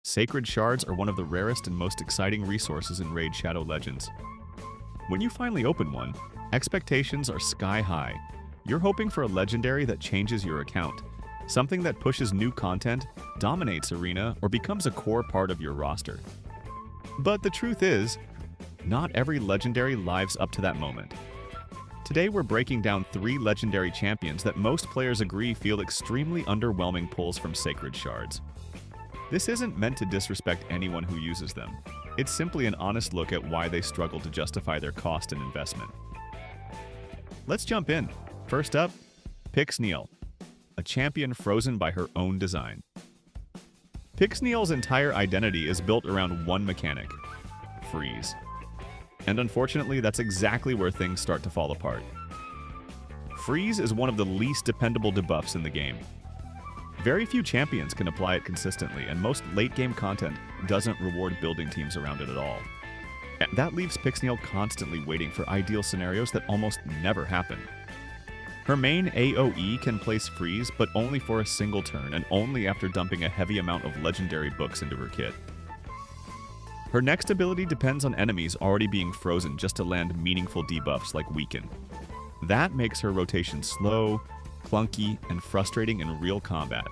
Sacred shards are one of the rarest and most exciting resources in Raid Shadow Legends. When you finally open one, expectations are sky high. You're hoping for a legendary that changes your account, something that pushes new content, dominates Arena, or becomes a core part of your roster. But the truth is, not every legendary lives up to that moment. Today we're breaking down 3 legendary champions that most players agree feel extremely underwhelming pulls from Sacred Shards. This isn't meant to disrespect anyone who uses them. It's simply an honest look at why they struggle to justify their cost and investment. Let's jump in. First up, Pixneal, a champion frozen by her own design. Pixneal's entire identity is built around one mechanic: freeze. And unfortunately, that's exactly where things start to fall apart. Freeze is one of the least dependable debuffs in the game. Very few champions can apply it consistently, and most late-game content doesn't reward building teams around it at all. That leaves Pixneal constantly waiting for ideal scenarios that almost never happen. Her main AoE can place freeze, but only for a single turn, and only after dumping a heavy amount of legendary books into her kit. Her next ability depends on enemies already being frozen just to land meaningful debuffs like Weaken. That makes her rotation slow, clunky, and frustrating in real combat.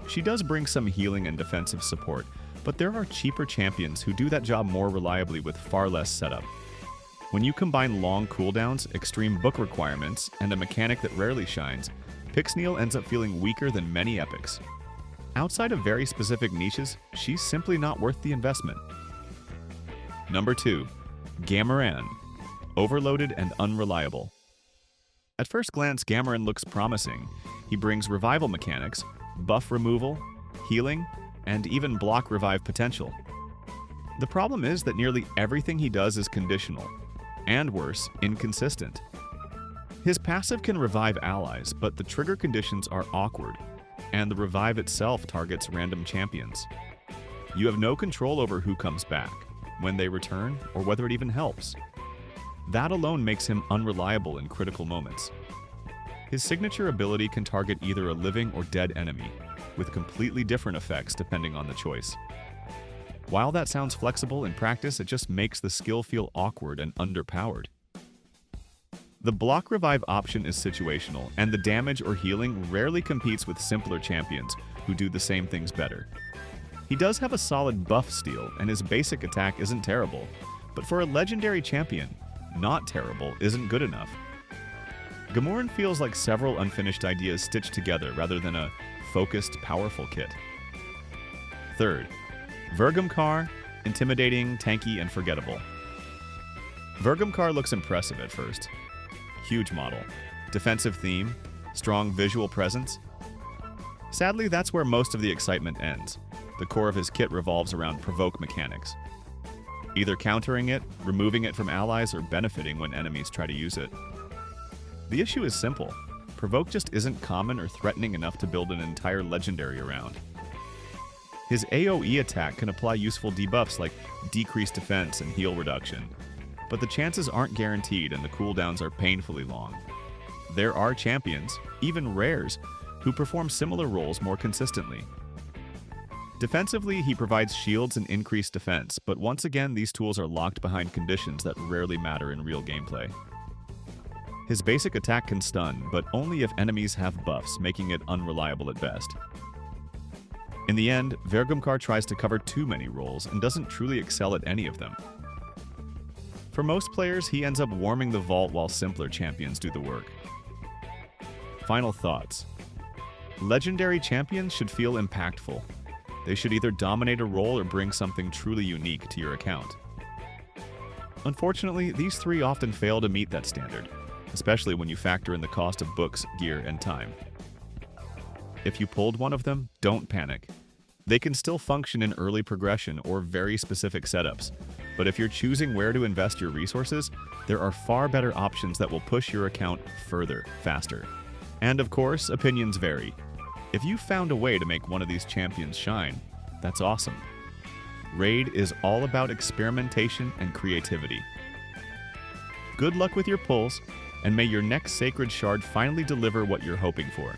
She does bring some healing and defensive support, but there are cheaper champions who do that job more reliably with far less setup. When you combine long cooldowns, extreme book requirements, and a mechanic that rarely shines, Pixneal ends up feeling weaker than many epics. Outside of very specific niches, she's simply not worth the investment. Number 2. Gamoran, overloaded and unreliable. At first glance, Gamoran looks promising. He brings revival mechanics, buff removal, healing, and even block revive potential. The problem is that nearly everything he does is conditional, and worse, inconsistent. His passive can revive allies, but the trigger conditions are awkward, and the revive itself targets random champions. You have no control over who comes back, when they return, or whether it even helps. That alone makes him unreliable in critical moments. His signature ability can target either a living or dead enemy, with completely different effects depending on the choice. While that sounds flexible, in practice it just makes the skill feel awkward and underpowered. The block revive option is situational, and the damage or healing rarely competes with simpler champions who do the same things better. He does have a solid buff steal, and his basic attack isn't terrible, but for a legendary champion, not terrible isn't good enough. Gamoran feels like several unfinished ideas stitched together rather than a focused, powerful kit. Third, Vergamkar, intimidating, tanky, and forgettable. Vergamkar looks impressive at first. Huge model, defensive theme, strong visual presence. Sadly, that's where most of the excitement ends. The core of his kit revolves around provoke mechanics, either countering it, removing it from allies, or benefiting when enemies try to use it. The issue is simple. Provoke just isn't common or threatening enough to build an entire legendary around. His AoE attack can apply useful debuffs like decreased defense and heal reduction, but the chances aren't guaranteed and the cooldowns are painfully long. There are champions, even rares, who perform similar roles more consistently. Defensively, he provides shields and increased defense, but once again these tools are locked behind conditions that rarely matter in real gameplay. His basic attack can stun, but only if enemies have buffs, making it unreliable at best. In the end, Vergamkar tries to cover too many roles and doesn't truly excel at any of them. For most players, he ends up warming the vault while simpler champions do the work. Final thoughts. Legendary champions should feel impactful. They should either dominate a role or bring something truly unique to your account. Unfortunately, these 3 often fail to meet that standard, especially when you factor in the cost of books, gear, and time. If you pulled one of them, don't panic. They can still function in early progression or very specific setups, but if you're choosing where to invest your resources, there are far better options that will push your account further, faster. And of course, opinions vary. If you found a way to make one of these champions shine, that's awesome. Raid is all about experimentation and creativity. Good luck with your pulls, and may your next Sacred Shard finally deliver what you're hoping for.